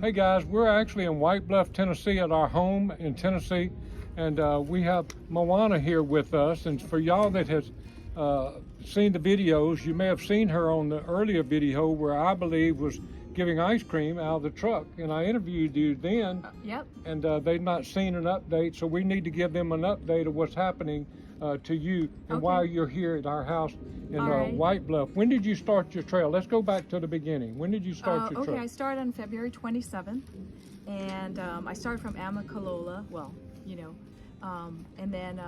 Hey guys, we're actually in White Bluff, Tennessee at our home in Tennessee, and we have Moana here with us. And for y'all that has seen the videos, you may have seen her on the earlier video where I believe was giving ice cream out of the truck, and I interviewed you then. Yep. And they've not seen an update, so we need to give them an update of what's happening to you and why you're here at our house in White Bluff. When did you start your trail? Let's go back to the beginning. When did you start your trail? Okay, I started on February 27th, and I started from Amicalola, and then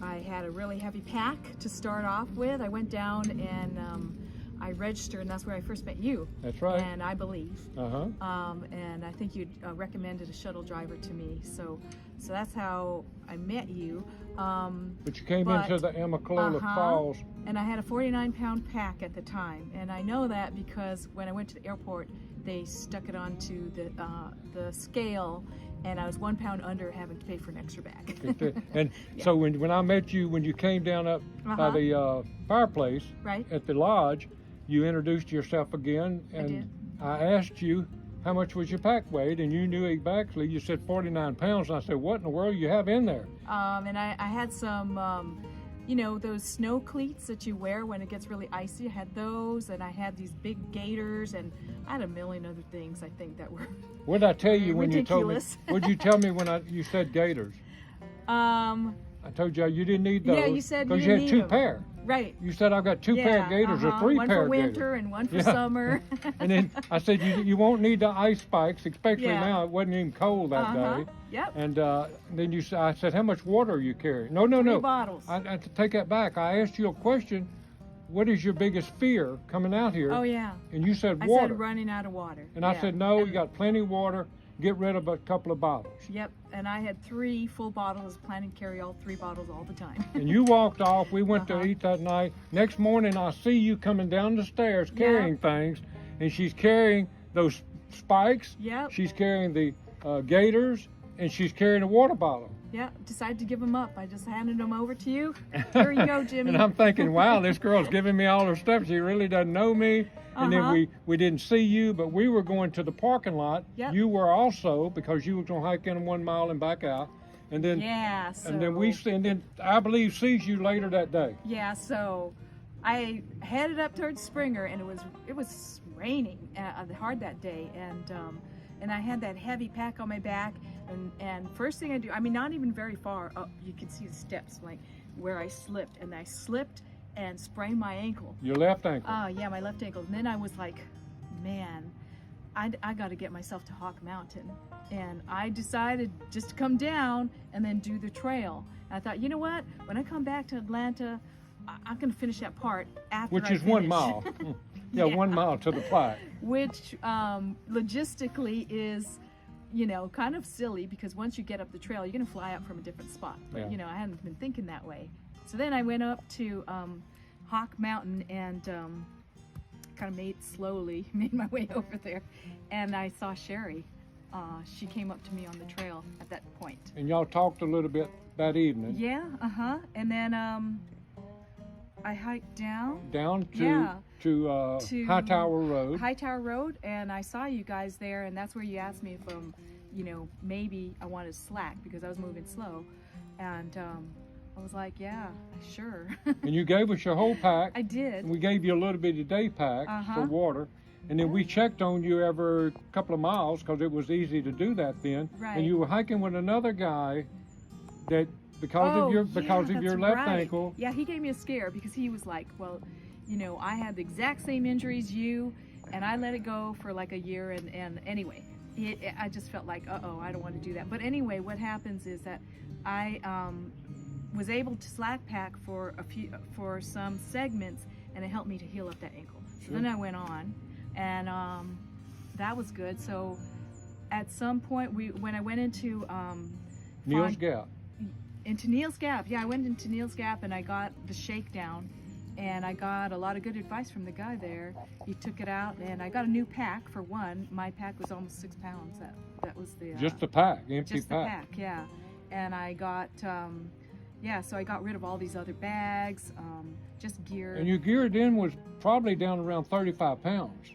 I had a really heavy pack to start off with. I went down and I registered, and that's where I first met you. That's right. And I believe. And I think you recommended a shuttle driver to me, so that's how I met you. But you came into the Amicalola Falls. And I had a 49-pound pack at the time, and I know that because when I went to the airport, they stuck it onto the scale, and I was 1 pound under having to pay for an extra bag. And so when I met you, when you came down up by the fireplace at the lodge, you introduced yourself again, and I asked you how much was your pack weighed, and you knew exactly. You said 49 pounds, and I said, what in the world you have in there? And I had some, those snow cleats that you wear when it gets really icy. I had those, and I had these big gaiters, and I had a million other things, I think, that were What did I tell you when ridiculous. You told me? What did you tell me when you said gaiters? I told you you didn't need those. Yeah, you said because you had two them. pair. Right. You said I've got two pair of gaiters or three one pair for of winter gaiters. and one for summer. And then I said you won't need the ice spikes, especially now. It wasn't even cold that day. Yep. And then I said, how much water are you carrying? No. 3 bottles. I take that back. I asked you a question. What is your biggest fear coming out here? Oh yeah. And you said water. I said running out of water. And I said no. You got plenty of water. Get rid of a couple of bottles. Yep, and I had 3 full bottles, planning to carry all 3 bottles all the time. And you walked off. We went to eat that night. Next morning, I see you coming down the stairs carrying things, and she's carrying those spikes. Yep. She's carrying the gaiters, and she's carrying a water bottle. Yeah, decided to give them up. I just handed them over to you. Here you go, Jimmy. And I'm thinking, wow, this girl's giving me all her stuff. She really doesn't know me. And then we didn't see you, but we were going to the parking lot. Yep. You were also, because you were going to hike in 1 mile and back out. And then and then I believe sees you later that day. Yeah, so I headed up towards Springer, and it was raining hard that day, and I had that heavy pack on my back, and first thing I do, I mean, not even very far up, you could see the steps like where I slipped, and I slipped and sprained my ankle. Your left ankle? Yeah, my left ankle. And then I was like, man, I got to get myself to Hawk Mountain. And I decided just to come down and then do the trail. And I thought, you know what? When I come back to Atlanta, I'm going to finish that part after Which is 1 mile. Yeah, 1 mile to the plaque. Which logistically is, kind of silly, because once you get up the trail, you're going to fly up from a different spot. But, I hadn't been thinking that way. So then I went up to Hawk Mountain and kind of made my way over there. And I saw Sherry. She came up to me on the trail at that point. And y'all talked a little bit that evening. Yeah, And then I hiked down to Hightower Road. Hightower Road, and I saw you guys there, and that's where you asked me if maybe I wanted slack because I was moving slow. And I was like, yeah, sure. And you gave us your whole pack. I did. And we gave you a little bitty day pack for water. And then we checked on you every couple of miles because it was easy to do that then. Right. And you were hiking with another guy that because of your left ankle. Yeah, he gave me a scare because he was like, well, I had the exact same injuries you, and I let it go for like a year. And anyway, I just felt like, I don't want to do that. But anyway, what happens is that I was able to slack pack for some segments, and it helped me to heal up that ankle. So then I went on, and that was good. So at some point, when I went into Neil's Gap. Into Neil's Gap, I went into Neil's Gap, and I got the shakedown, and I got a lot of good advice from the guy there. He took it out, and I got a new pack for one. My pack was almost 6 pounds. That was the just the pack, empty just the pack, yeah. And I got so I got rid of all these other bags, just gear. And your gear then was probably down around 35 pounds.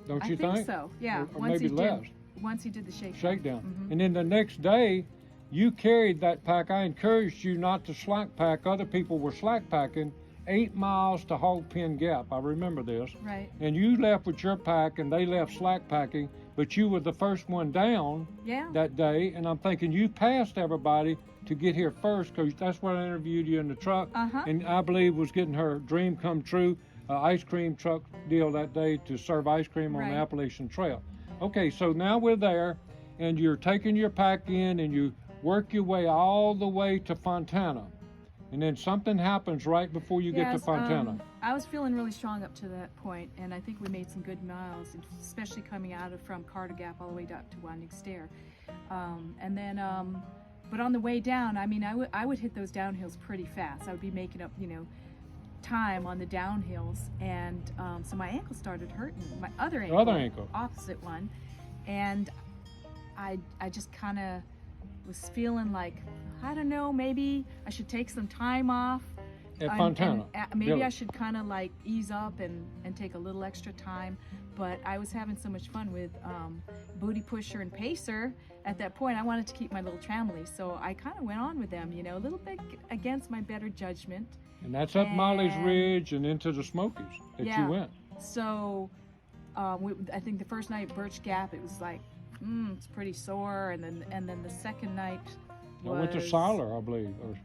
don't you I think so, yeah. Or maybe less. Once he did the shakedown. Shakedown. And then the next day, you carried that pack. I encouraged you not to slack pack. Other people were slack packing 8 miles to Hog Pen Gap. I remember this. Right. And you left with your pack and they left slack packing, but you were the first one down that day. And I'm thinking you passed everybody to get here first, because that's when I interviewed you in the truck. And I believe was getting her dream come true, ice cream truck deal that day to serve ice cream on the Appalachian Trail. Okay, so now we're there and you're taking your pack in and you work your way all the way to Fontana. And then something happens right before you get to Fontana. I was feeling really strong up to that point, and I think we made some good miles, especially coming out from Carter Gap all the way up to Winding Stair. And then, but on the way down, I mean, I would hit those downhills pretty fast. I would be making up, time on the downhills, and so my ankle started hurting, my other ankle, opposite one, and I just kind of was feeling like, I don't know, maybe I should take some time off at Fontana. Maybe I should kind of like ease up and take a little extra time. But I was having so much fun with Booty Pusher and Pacer at that point. I wanted to keep my little family, so I kind of went on with them, a little bit against my better judgment. And that's up Molly's Ridge and into the Smokies that you went. So I think the first night at Birch Gap, it was like, it's pretty sore, and then the second night I went to Siler, I believe, or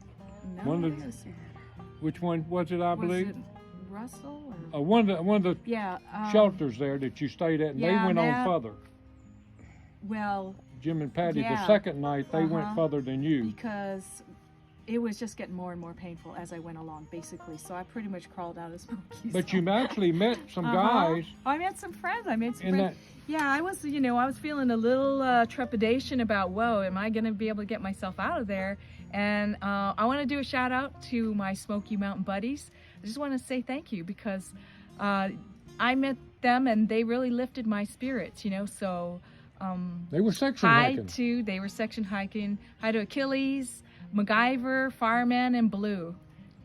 which one was it? I believe was it Russell or one of the shelters there that you stayed at, and they went on further. Well, Jim and Patty, the second night they went further than you, because it was just getting more and more painful as I went along, basically. So I pretty much crawled out of Smokies. But you actually met some guys. I met some friends. Yeah, I was, I was feeling a little trepidation about, whoa, am I going to be able to get myself out of there? And I want to do a shout out to my Smoky Mountain buddies. I just want to say thank you, because I met them and they really lifted my spirits, so they were section hiking. They were section hiking. Hi to Achilles, MacGyver, Fireman, and Blue.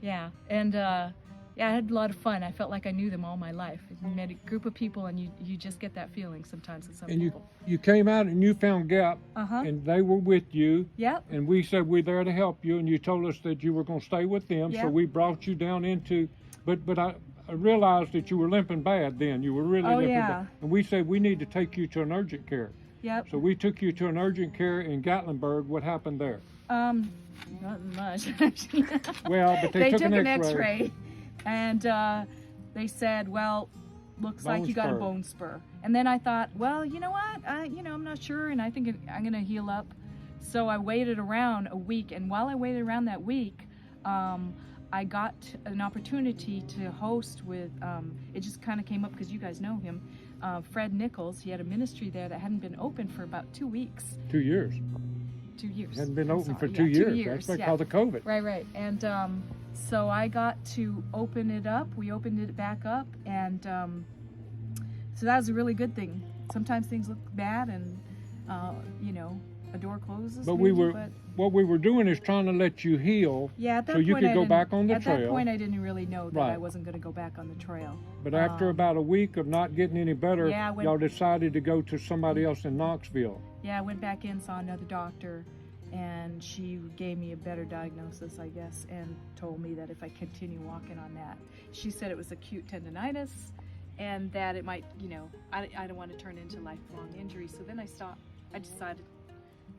Yeah, and I had a lot of fun. I felt like I knew them all my life. I met a group of people, and you just get that feeling sometimes with some people. You came out and you found Gap, and they were with you. Yep. And we said we're there to help you, and you told us that you were going to stay with them. Yep. So we brought you down into, but I realized that you were limping bad then. You were really limping bad. And we said we need to take you to an urgent care. Yep. So we took you to an urgent care in Gatlinburg. What happened there? Not much. Well, but they took an X-ray. And they said, well, looks like you got a bone spur. And then I thought, well, you know what? I'm not sure, and I think I'm going to heal up. So I waited around a week, and while I waited around that week, I got an opportunity to host with, it just kind of came up because you guys know him, Fred Nichols. He had a ministry there that hadn't been open for about 2 weeks. 2 years. 2 years. Hadn't been open for 2 years. 2 years. That's because of COVID. Right. And so I got to open it up. We opened it back up, and so that was a really good thing. Sometimes things look bad, and a door closes. But what we were doing is trying to let you heal, so you could go back on the trail. At that point, I didn't really know that I wasn't going to go back on the trail. But after about a week of not getting any better, y'all decided to go to somebody else in Knoxville. Yeah, I went back in, saw another doctor, and she gave me a better diagnosis, I guess, and told me that if I continue walking on that, she said it was acute tendonitis, and that it might, I don't want to turn into lifelong injury. So then I stopped. I decided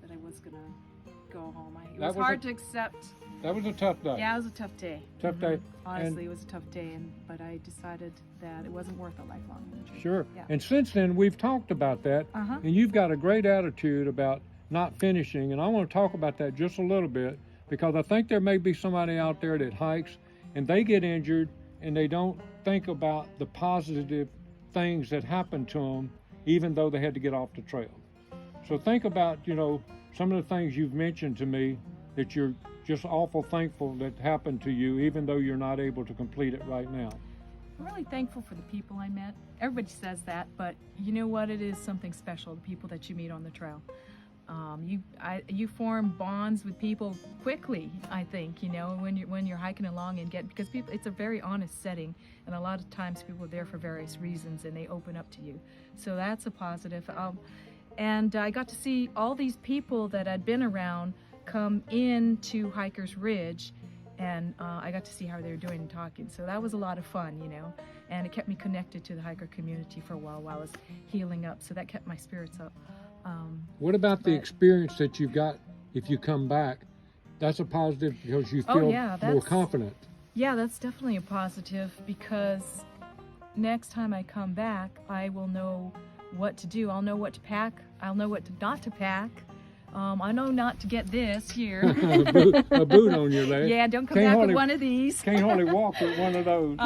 that I was going to go home. It was hard to accept. That was a tough day. Yeah, it was a tough day. Tough day. Honestly, it was a tough day, but I decided that it wasn't worth a lifelong injury. Sure. Yeah. And since then, we've talked about that, and you've got a great attitude about not finishing, and I want to talk about that just a little bit, because I think there may be somebody out there that hikes, and they get injured, and they don't think about the positive things that happened to them, even though they had to get off the trail. So think about, some of the things you've mentioned to me that you're just awful thankful that happened to you, even though you're not able to complete it right now. I'm really thankful for the people I met. Everybody says that, but you know what? It is something special, the people that you meet on the trail. You form bonds with people quickly, I think, when you're hiking along and because people, it's a very honest setting, and a lot of times people are there for various reasons and they open up to you. So that's a positive. And I got to see all these people that I'd been around come into Hikers Ridge, and I got to see how they were doing and talking. So that was a lot of fun, and it kept me connected to the hiker community for a while I was healing up. So that kept my spirits up. What about the experience that you've got if you come back? That's a positive because you feel more confident. Yeah, that's definitely a positive, because next time I come back, I will know what to do. I'll know what to pack. I'll know what not to pack. I know not to get this here. a boot on your leg. Yeah, don't come back with one of these. Can't hardly walk with one of those.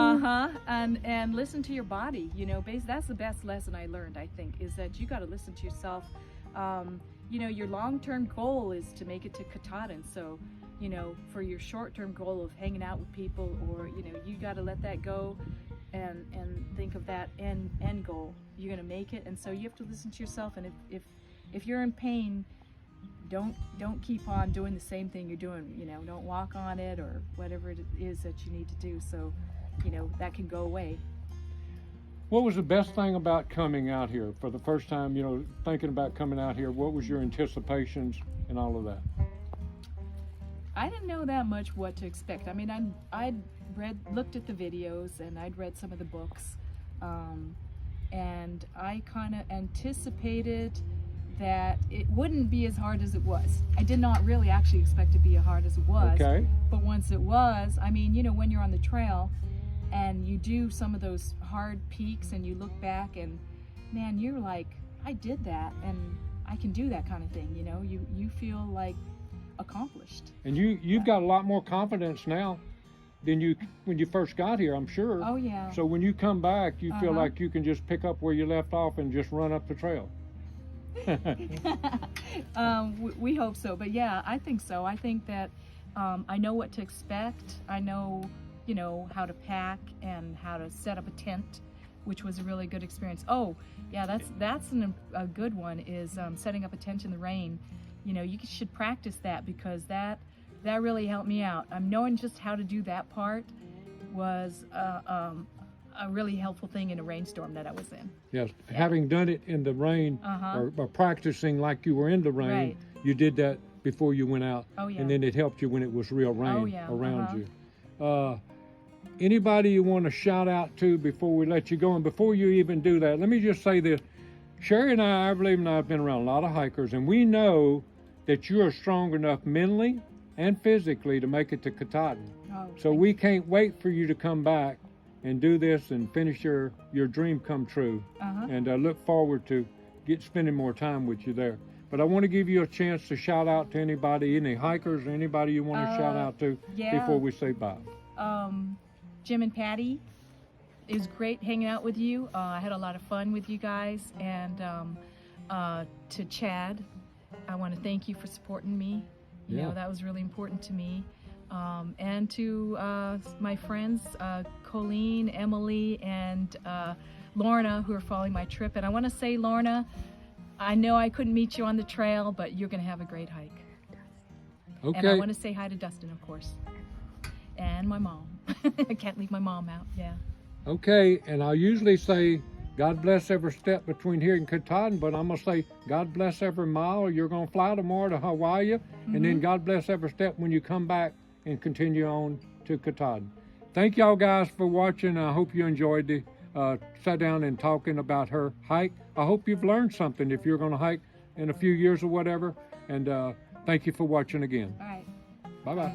And listen to your body. That's the best lesson I learned, I think, is that you got to listen to yourself. Your long-term goal is to make it to Katahdin. So, for your short-term goal of hanging out with people, or you got to let that go and think of that end goal. You're gonna make it, and so you have to listen to yourself. And if you're in pain, don't keep on doing the same thing you're doing. Don't walk on it or whatever it is that you need to do. So, that can go away. What was the best thing about coming out here for the first time? Thinking about coming out here, what was your anticipations and all of that? I didn't know that much what to expect. I mean, I'd looked at the videos and I'd read some of the books, and I kind of anticipated that it wouldn't be as hard as it was. I did not really actually expect it to be as hard as it was. Okay. But once it was, I mean, when you're on the trail and you do some of those hard peaks and you look back and, man, you're like, I did that and I can do that kind of thing. You feel like accomplished. And you've got a lot more confidence now than when you first got here, I'm sure. Oh yeah. So when you come back, you feel like you can just pick up where you left off and just run up the trail. We hope so, but yeah, I think so. I think that I know what to expect. I know, how to pack and how to set up a tent, which was a really good experience. Oh, yeah, that's a good one, is setting up a tent in the rain. You should practice that, because that really helped me out. Knowing just how to do that part was a really helpful thing in a rainstorm that I was in. Yes, having done it in the rain, or practicing like you were in the rain, right. You did that before you went out. Oh, yeah. And then it helped you when it was real rain around you. Anybody you want to shout out to before we let you go? And before you even do that, let me just say this. Sherry and I believe, and I have been around a lot of hikers, and we know that you are strong enough mentally and physically to make it to Katahdin. So we can't wait for you to come back and do this and finish your dream come true. And I look forward to spending more time with you there. But I want to give you a chance to shout out to anybody, any hikers or anybody you want to shout out to before we say bye. Jim and Patty, it was great hanging out with you. I had a lot of fun with you guys. And to Chad, I want to thank you for supporting me. That was really important to me. And to my friends, Colleen, Emily, and Lorna, who are following my trip. And I want to say, Lorna, I know I couldn't meet you on the trail, but you're going to have a great hike. Okay. And I want to say hi to Dustin, of course. And my mom. I can't leave my mom out, yeah. Okay, and I usually say, God bless every step between here and Katahdin, but I'm going to say, God bless every mile. You're going to fly tomorrow to Hawaii, and then God bless every step when you come back and continue on to Katahdin. Thank y'all guys for watching. I hope you enjoyed the sat down and talking about her hike. I hope you've learned something if you're going to hike in a few years or whatever. And thank you for watching again. All right. Bye-bye.